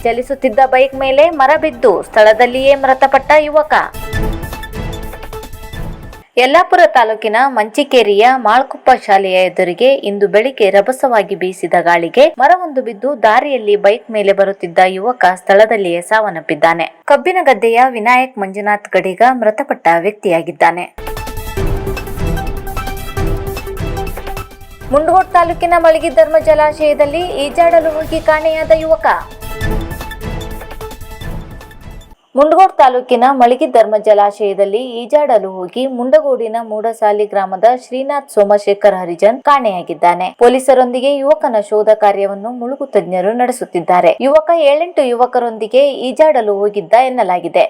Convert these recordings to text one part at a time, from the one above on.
ಚಲಿಸುತ್ತಿದ್ದ bike ಮೇಲೆ ಮರ ಬಿದ್ದು ಸ್ಥಳದಲ್ಲಿಯೇ ಮೃತಪಟ್ಟ ಯುವಕ. ಯಲ್ಲಾಪುರ ತಾಲೂಕಿನ ಮಂಚಿಕೇರಿಯ ಮಾಳ್ಕುಪ್ಪ ಶಾಲೆಯ ಎದುರಿಗೆ ಇಂದು ಬೆಳಿಗ್ಗೆ ರಭಸವಾಗಿ ಬೀಸಿದ ಗಾಳಿಗೆ ಮರವೊಂದು ಬಿದ್ದು ದಾರಿಯಲ್ಲಿ ಬೈಕ್ ಮೇಲೆ ಬರುತ್ತಿದ್ದ ಯುವಕ ಸ್ಥಳದಲ್ಲಿಯೇ ಸಾವನ್ನಪ್ಪಿದ್ದಾನೆ. ಕಬ್ಬಿನಗದ್ದೆಯ ವಿನಾಯಕ್ ಮಂಜುನಾಥ್ ಗಡಿಗ ಮೃತಪಟ್ಟ ವ್ಯಕ್ತಿಯಾಗಿದ್ದಾನೆ. ಮುಂಡಗೋಡ್ ತಾಲೂಕಿನ ಮಲಗಿಧರ್ಮ ಜಲಾಶಯದಲ್ಲಿ ಈಜಾಡಲು ಹೋಗಿ ಕಾಣೆಯಾದ ಯುವಕ. ಮುಂಡಗೋಡ್ ತಾಲೂಕಿನ ಮಲಗಿಧರ್ಮ ಜಲಾಶಯದಲ್ಲಿ ಈಜಾಡಲು ಹೋಗಿ ಮುಂಡಗೋಡಿನ ಮೂಡಸಾಲಿ ಗ್ರಾಮದ ಶ್ರೀನಾಥ್ ಸೋಮಶೇಖರ್ ಹರಿಜನ್ ಕಾಣೆಯಾಗಿದ್ದಾನೆ. ಪೊಲೀಸರೊಂದಿಗೆ ಯುವಕನ ಶೋಧ ಕಾರ್ಯವನ್ನು ಮುಳುಗು ತಜ್ಞರು ನಡೆಸುತ್ತಿದ್ದಾರೆ. ಯುವಕ 7-8 ಯುವಕರೊಂದಿಗೆ ಈಜಾಡಲು ಹೋಗಿದ್ದ ಎನ್ನಲಾಗಿದೆ.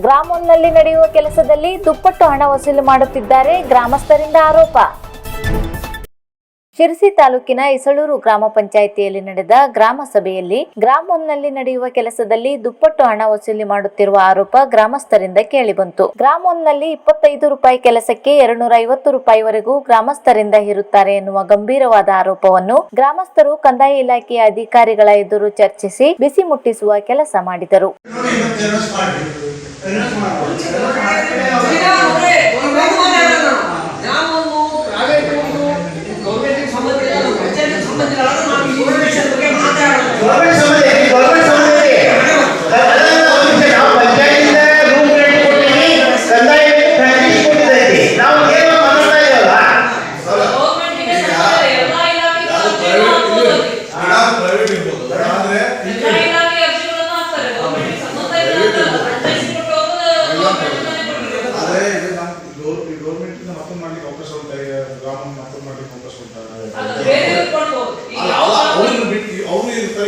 ಗ್ರಾಮ 1ನಲ್ಲಿ ನಡೆಯುವ ಕೆಲಸದಲ್ಲಿ ದುಪ್ಪಟ್ಟು ಹಣ ವಸೂಲಿ ಮಾಡುತ್ತಿದ್ದಾರೆ, ಗ್ರಾಮಸ್ಥರಿಂದ ಆರೋಪ. ಶಿರಸಿ ತಾಲೂಕಿನ ಇಸಳೂರು ಗ್ರಾಮ ಪಂಚಾಯಿತಿಯಲ್ಲಿ ನಡೆದ ಗ್ರಾಮ ಸಭೆಯಲ್ಲಿ ಗ್ರಾಮ 1ನಲ್ಲಿ ನಡೆಯುವ ಕೆಲಸದಲ್ಲಿ ದುಪ್ಪಟ್ಟು ಹಣ ವಸೂಲಿ ಮಾಡುತ್ತಿರುವ ಆರೋಪ ಗ್ರಾಮಸ್ಥರಿಂದ ಕೇಳಿಬಂತು. ಗ್ರಾಮ 1ನಲ್ಲಿ 25 ರೂಪಾಯಿ ಕೆಲಸಕ್ಕೆ 250 ರೂಪಾಯಿವರೆಗೂ ಗ್ರಾಮಸ್ಥರಿಂದ ಹೇರುತ್ತಾರೆ ಎನ್ನುವ ಗಂಭೀರವಾದ ಆರೋಪವನ್ನು ಗ್ರಾಮಸ್ಥರು ಕಂದಾಯ ಇಲಾಖೆಯ ಅಧಿಕಾರಿಗಳ ಎದುರು ಚರ್ಚಿಸಿ ಬಿಸಿ ಮುಟ್ಟಿಸುವ ಕೆಲಸ ಮಾಡಿದರು.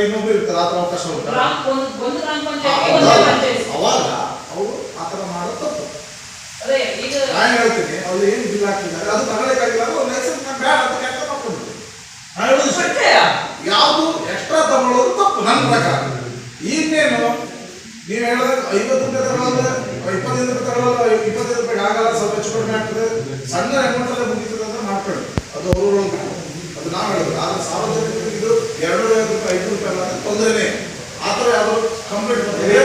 ಇನ್ನೊಬ್ರು ಇರ್ತಾರೆ ಆತರ ಅವಕಾಶ ಅವಾಗ ಅವರು ಆತರ ಮಾಡೋದು ತಪ್ಪು. ನಾನು ಹೇಳ್ತೀನಿ ಅವ್ರು ಏನು ಬಿಲ್ ಹಾಕ್ತಿದ್ದಾರೆ ಅದು ತಗೊಳ್ಳೋಕ್ಕಾಗಿಲ್ಲ ಅವ್ರು ಲೈಸೆನ್ಸ್ ಬೇಡ ಅಂತ ಕ್ಯಾನ್ಸಲ್ ಮಾಡ್ಕೊಂಡು ನಾನು ಹೇಳೋದು ಯಾವುದು ಎಕ್ಸ್ಟ್ರಾ ತಗೊಳ್ಳೋದು ತಪ್ಪು ನನ್ನ ಪ್ರಕಾರ. ಇನ್ನೇನು ನೀವು ಹೇಳಿದ್ರೆ 50 ರೂಪಾಯಿ ತಗೊಳ್ಳೋದು 25 ರೂಪಾಯಿ ತಗೊಳ್ಳೋದು 25 ರೂಪಾಯಿಗೆ ಆಗಲ್ಲ, ಸ್ವಲ್ಪ ಹೆಚ್ಚು ಕಡಿಮೆ ಆಗ್ತದೆ, ಸಣ್ಣ ಅಮೌಂಟ್ ಅಲ್ಲೇ ಮುಗಿತದೆ ಅಂತ ಮಾಡ್ಕೊಳ್ಳಿ. ಅದು ಅವರು ಅದು ನಾವು ಹೇಳಿದ್ರು. ಆದ್ರೆ ಸಾರ್ವಜನಿಕರಿಗೆ ಇದು 250 ರೂಪಾಯಿ 5 ರೂಪಾಯಿ ಅಲ್ಲ ತೊಂದರೆನೇ. ಆ ಥರ ಯಾವುದು ಕಂಪ್ಲೇಂಟ್ ಅಲ್ಲಿ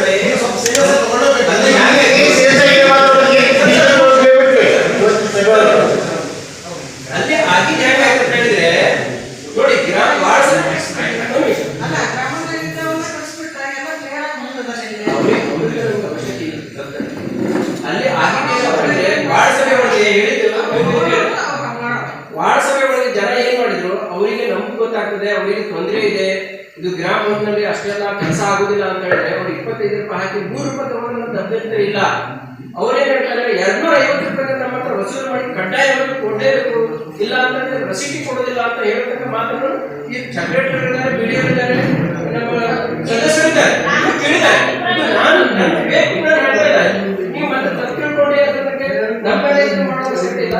ಆಗಿ ಹೇಳಿದ್ರೆ ನೋಡಿ ಅಲ್ಲಿ ವಾರ್ಡ್ ಸಭೆ ಒಳಗೆ ಜನ ಏನ್ ಮಾಡಿದ್ರು, ಅವರಿಗೆ ನಮ್ಗೆ ಗೊತ್ತಾಗ್ತದೆ ಅವರಿಗೆ ತೊಂದರೆ ಇದೆ, ಇದು ಗ್ರಾಮ 1ನಲ್ಲಿ ಅಷ್ಟೆಲ್ಲ ಕೆಲಸ ಆಗುದಿಲ್ಲ ಅಂತ ಹೇಳಿದ್ರೆ ಅವ್ರು 25 ರೂಪಾಯಿ ಹಾಕಿ 3 ರೂಪಾಯಿ ತಗೊಂಡು ಅಭ್ಯಂತರ ಇಲ್ಲ. ಅವರೇನ್ ಹೇಳ್ತಾರೆ 250 ರೂಪಾಯಿ ನಮ್ಮ ಹತ್ರ ವಸೂಲು ಮಾಡಿ ಕಡ್ಡಾಯವಾಗಿ ಕೊಡಲೇಬೇಕು, ಇಲ್ಲ ಅಂತಂದ್ರೆ ರಸೀಟಿ ಕೊಡೋದಿಲ್ಲ ಅಂತ ಹೇಳ್ತಕ್ಕ ಮಾತನ್ನು ಈ ಸೆಕ್ರೆಟರಿ ಇದ್ದಾರೆ, ಬಿಡಿಒ ಇದ್ದಾರೆ, ನಮ್ಮ ಸದಸ್ಯರಿದ್ದಾರೆ ಕೇಳಿದ್ದಾರೆ. ನಾನು ನನ್ನ ಬೇಕು ನಾನು ಹೇಳ್ತಾ ಇಲ್ಲ, ನೀವು ಮತ್ತೆ ತಪ್ಪು ತಿಳ್ಕೊಂಡೆ ಅದಕ್ಕೆ ನಮ್ಮ ಮೇಲೆ ಇದು ಮಾಡೋದು ಸಿಗ್ತಿಲ್ಲ.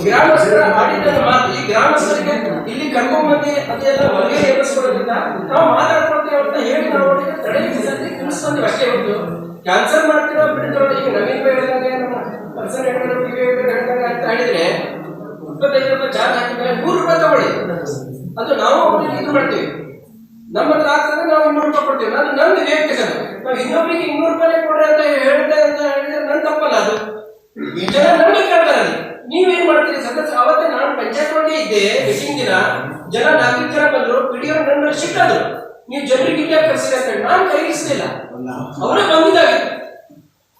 ಗ್ರಾಮಸ್ಥರ ಆಡಿದ ಮಾತು ಈ ಗ್ರಾಮಸ್ಥರಿಗೆ ಇಲ್ಲಿ ಕರ್ಕೊಂಡ್ಬಂದು ಅದೆಲ್ಲ ಹೊರಗೆ ಎಬ್ಬಿಸ್ಕೊಳ್ಳೋದ್ರಿಂದ ನಾವು ಮಾತಾಡ್ಕೊಳ್ತೇವೆ ಅಂತ ಹೇಳಿ ನಾವು ಅವರಿಗೆ ತಿಳಿಸ್ಕೊಂಡ್ವಿ ಅಷ್ಟೇ ಹೊರತು ಕ್ಯಾನ್ಸಲ್ ಮಾಡ್ತಿರೋ ಬಿಡ್ತಿರೋ. ಈಗ ನವೀನ್ ಹೇಳಿದಂಗೆ ನಮ್ಮ ಪರ್ಸನ್ ಹೇಳಿದಂಗೆ ಅಂತ ಹೇಳಿದ್ರೆ 25 ರೂಪಾಯಿ ಚಾರ್ಜ್ ಹಾಕಿದ್ರೆ 100 ರೂಪಾಯಿ ತಗೊಳ್ಳಿ, ಅದು ನಾವು ಅವರಿಗೆ ಇದು ಮಾಡ್ತೀವಿ. ನಮ್ಮ ಹತ್ರ ಆಗ್ತದೆ ನಾವು 200 ರೂಪಾಯಿ ಕೊಡ್ತೀವಿ. ನಾನು ನನ್ನ ರಿಯಾಕ್ಟೇಷನ್ ನಾವು ಇನ್ನೊಬ್ಬರಿಗೆ 200 ರೂಪಾಯಿ ಕೊಡ್ರಿ ಅಂತ ಹೇಳ್ತೆ ಅಂತ ಹೇಳಿದ್ರೆ ನನ್ನ ತಪ್ಪಲ್ಲ. ಅದು ಜನ ನಮಗೆ ಕೇಳ್ತಾರೆ, ನೀವೇನ್ ಮಾಡ್ತೀರಿ ಸದಸ್ಯ. ಅವತ್ತೇ ನಾನು ಪಂಚಾಯತ್ ಒಳಗೆ ಇದ್ದೆ, ಮೀಟಿಂಗ್ ದಿನ ಜನ 4 ಜನ ಬಂದ್ರು, ಪಿಡಿಒ ನನ್ನ ಸಿಕ್ಕಾದ್ರು, ನೀವು ಜನರಿಗೆ ಇಲ್ಲೇ ಕರ್ಸಿರಿ ಅಂತ ಹೇಳಿ ನಾನು ಕೈಗಿಸ್ಲಿಲ್ಲ, ಅವರೇ ಬಂದಿದ್ದಾಗಿತ್ತು.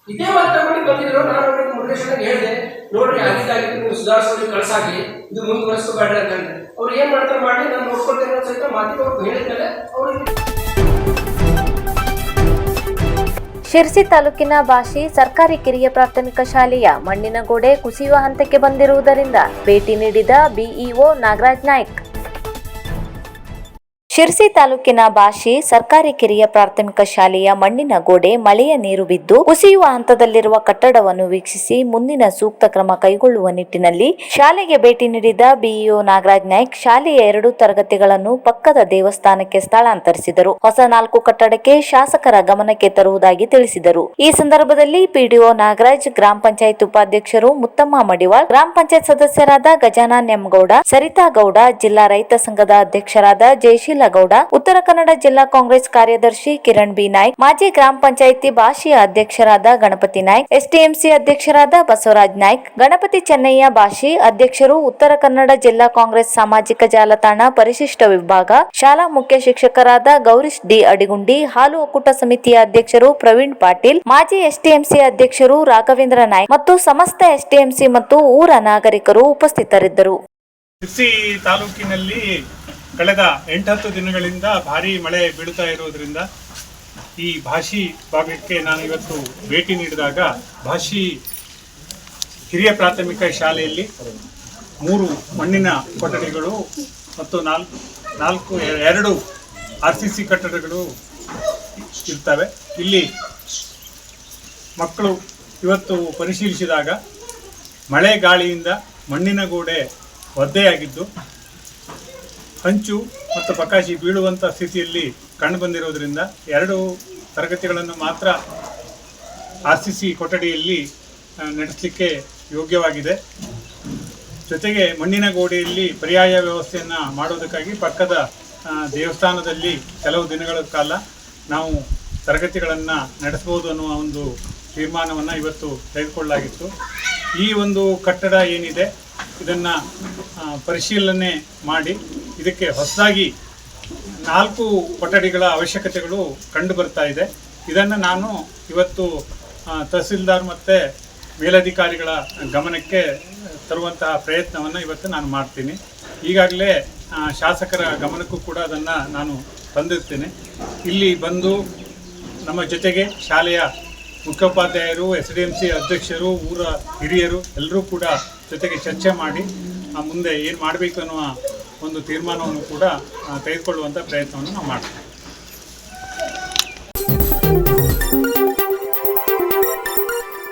ಇದೇ ಮಾತು ತಗೊಂಡು ಬಂದಿದ್ರು. ನಾನು ಅವ್ರಿಗೆ ಮುರುಗೇಶ್ವರಿಗೆ ಹೇಳಿದೆ, ನೋಡ್ರಿ ಆಗಿದ್ದಾಗಿತ್ತು, ನೀವು ಸುಧಾರಿಸೋರಿಗೆ ಕಳ್ಸಾಕಿ, ಇದು ಮುಂದುವರಿಸ್ಕೋಬೇಡ್ರಿ ಅಂತ ಹೇಳಿದೆ. ಅವ್ರು ಏನ್ ಮಾಡ್ತಾರೆ ಮಾಡಿ ನಾನು ನೋಡ್ಕೊಳ್ತೇನೆ ಅಂತ ಸಹಿತ ಮಾತಿಗೆ ಅವ್ರು ಹೇಳಿದ್ಮೇಲೆ ಅವ್ರಿಗೆ. ಶಿರಸಿ ತಾಲೂಕಿನ ಬಾಶಿ ಸರ್ಕಾರಿ ಕಿರಿಯ ಪ್ರಾಥಮಿಕ ಶಾಲೆಯ ಮಣ್ಣಿನ ಗೋಡೆ ಕುಸಿಯುವ ಹಂತಕ್ಕೆ ಬಂದಿರುವುದರಿಂದ ಭೇಟಿ ನೀಡಿದ ಬಿಇಒ ನಾಗರಾಜ್ ನಾಯ್ಕ್. ಶಿರಸಿ ತಾಲೂಕಿನ ಬಾಶಿ ಸರ್ಕಾರಿ ಕಿರಿಯ ಪ್ರಾಥಮಿಕ ಶಾಲೆಯ ಮಣ್ಣಿನ ಗೋಡೆ ಮಳೆಯ ನೀರು ಬಿದ್ದು ಕುಸಿಯುವ ಹಂತದಲ್ಲಿರುವ ಕಟ್ಟಡವನ್ನು ವೀಕ್ಷಿಸಿ ಮುಂದಿನ ಸೂಕ್ತ ಕ್ರಮ ಕೈಗೊಳ್ಳುವ ನಿಟ್ಟಿನಲ್ಲಿ ಶಾಲೆಗೆ ಭೇಟಿ ನೀಡಿದ ಬಿಇಒ ನಾಗರಾಜ್ ನಾಯ್ಕ್ ಶಾಲೆಯ 2 ತರಗತಿಗಳನ್ನು ಪಕ್ಕದ ದೇವಸ್ಥಾನಕ್ಕೆ ಸ್ಥಳಾಂತರಿಸಿದರು. ಹೊಸ 4 ಕಟ್ಟಡಕ್ಕೆ ಶಾಸಕರ ಗಮನಕ್ಕೆ ತರುವುದಾಗಿ ತಿಳಿಸಿದರು. ಈ ಸಂದರ್ಭದಲ್ಲಿ ಪಿಡಿಒ ನಾಗರಾಜ್, ಗ್ರಾಮ ಪಂಚಾಯತ್ ಉಪಾಧ್ಯಕ್ಷರು ಮುತ್ತಮ್ಮ ಮಡಿವಾಳ್, ಗ್ರಾಮ ಪಂಚಾಯತ್ ಸದಸ್ಯರಾದ ಗಜಾನನ್ ಎಂ ಗೌಡ, ಸರಿತಾ ಗೌಡ, ಜಿಲ್ಲಾ ರೈತ ಸಂಘದ ಅಧ್ಯಕ್ಷರಾದ ಜಯಶೀಲ ಯಲ್ಲಾಗೌಡ, ಉತ್ತರ ಕನ್ನಡ ಜಿಲ್ಲಾ ಕಾಂಗ್ರೆಸ್ ಕಾರ್ಯದರ್ಶಿ ಕಿರಣ್ ಬಿ ನಾಯ್ಕ್, ಮಾಜಿ ಗ್ರಾಮ ಪಂಚಾಯಿತಿ ಭಾಷೆಯ ಅಧ್ಯಕ್ಷರಾದ ಗಣಪತಿ ನಾಯ್ಕ್, ಎಸ್ಟಿಎಂಸಿ ಅಧ್ಯಕ್ಷರಾದ ಬಸವರಾಜ್ ನಾಯ್ಕ್, ಗಣಪತಿ ಚೆನ್ನಯ್ಯ ಭಾಷಿ ಅಧ್ಯಕ್ಷರು, ಉತ್ತರ ಕನ್ನಡ ಜಿಲ್ಲಾ ಕಾಂಗ್ರೆಸ್ ಸಾಮಾಜಿಕ ಜಾಲತಾಣ ಪರಿಶಿಷ್ಟ ವಿಭಾಗ, ಶಾಲಾ ಮುಖ್ಯ ಶಿಕ್ಷಕರಾದ ಗೌರೀಶ್ ಡಿ ಅಡಿಗುಂಡಿ, ಹಾಲು ಒಕ್ಕೂಟ ಸಮಿತಿಯ ಅಧ್ಯಕ್ಷರು ಪ್ರವೀಣ್ ಪಾಟೀಲ್, ಮಾಜಿ ಎಸ್ಟಿಎಂಸಿ ಅಧ್ಯಕ್ಷರು ರಾಘವೇಂದ್ರ ನಾಯ್ಕ್ ಮತ್ತು ಸಮಸ್ತ ಎಸ್ಟಿಎಂಸಿ ಮತ್ತು ಊರ ನಾಗರಿಕರು ಉಪಸ್ಥಿತರಿದ್ದರು. ಶಿರ್ಸಿ ತಾಲೂಕಿನಲ್ಲಿ ಕಳೆದ 8-10 ದಿನಗಳಿಂದ ಭಾರೀ ಮಳೆ ಬೀಳುತ್ತಾ ಇರುವುದರಿಂದ ಈ ಭಾಷಿ ಭಾಗಕ್ಕೆ ನಾನು ಇವತ್ತು ಭೇಟಿ ನೀಡಿದಾಗ ಭಾಷಿ ಹಿರಿಯ ಪ್ರಾಥಮಿಕ ಶಾಲೆಯಲ್ಲಿ 3 ಮಣ್ಣಿನ ಕೊಠಡಿಗಳು ಮತ್ತು 2 RCC ಕಟ್ಟಡಗಳು ಇರ್ತವೆ. ಇಲ್ಲಿ ಮಕ್ಕಳು ಇವತ್ತು ಪರಿಶೀಲಿಸಿದಾಗ ಮಳೆ ಗಾಳಿಯಿಂದ ಮಣ್ಣಿನ ಗೋಡೆ ಒದ್ದೆಯಾಗಿದ್ದು ಹಂಚು ಮತ್ತು ಪಕಾಶಿ ಬೀಳುವಂಥ ಸ್ಥಿತಿಯಲ್ಲಿ ಕಂಡುಬಂದಿರೋದ್ರಿಂದ 2 ತರಗತಿಗಳನ್ನು ಮಾತ್ರ RCC ಕೊಠಡಿಯಲ್ಲಿ ನಡೆಸಲಿಕ್ಕೆ ಯೋಗ್ಯವಾಗಿದೆ. ಜೊತೆಗೆ ಮಣ್ಣಿನ ಗೋಡೆಯಲ್ಲಿ ಪರ್ಯಾಯ ವ್ಯವಸ್ಥೆಯನ್ನು ಮಾಡೋದಕ್ಕಾಗಿ ಪಕ್ಕದ ದೇವಸ್ಥಾನದಲ್ಲಿ ಕೆಲವು ದಿನಗಳ ಕಾಲ ನಾವು ತರಗತಿಗಳನ್ನು ನಡೆಸ್ಬೋದು ಅನ್ನುವ ಒಂದು ತೀರ್ಮಾನವನ್ನು ಇವತ್ತು ತೆಗೆದುಕೊಳ್ಳಲಾಗಿತ್ತು. ಈ ಒಂದು ಕಟ್ಟಡ ಏನಿದೆ ಇದನ್ನು ಪರಿಶೀಲನೆ ಮಾಡಿ ಇದಕ್ಕೆ ಹೊಸದಾಗಿ 4 ಕೊಠಡಿಗಳ ಅವಶ್ಯಕತೆಗಳು ಕಂಡು ಬರ್ತಾ ಇದೆ. ಇದನ್ನು ನಾನು ಇವತ್ತು ತಹಸೀಲ್ದಾರ್ ಮತ್ತು ಮೇಲಧಿಕಾರಿಗಳ ಗಮನಕ್ಕೆ ತರುವಂತಹ ಪ್ರಯತ್ನವನ್ನು ಇವತ್ತು ನಾನು ಮಾಡ್ತೀನಿ. ಈಗಾಗಲೇ ಶಾಸಕರ ಗಮನಕ್ಕೂ ಕೂಡ ಅದನ್ನು ನಾನು ತಂದಿರ್ತೇನೆ. ಇಲ್ಲಿ ಬಂದು ನಮ್ಮ ಜೊತೆಗೆ ಶಾಲೆಯ ಮುಖ್ಯೋಪಾಧ್ಯಾಯರು, SDMC ಅಧ್ಯಕ್ಷರು, ಊರ ಹಿರಿಯರು ಎಲ್ಲರೂ ಕೂಡ ಜೊತೆಗೆ ಚರ್ಚೆ ಮಾಡಿ ಮುಂದೆ ಏನು ಮಾಡಬೇಕು ಅನ್ನುವ ಒಂದು ತೀರ್ಮಾನವನ್ನು ಕೂಡ ತೆಗೆದುಕೊಳ್ಳುವಂಥ ಪ್ರಯತ್ನವನ್ನು ನಾವು ಮಾಡ್ತೀವಿ.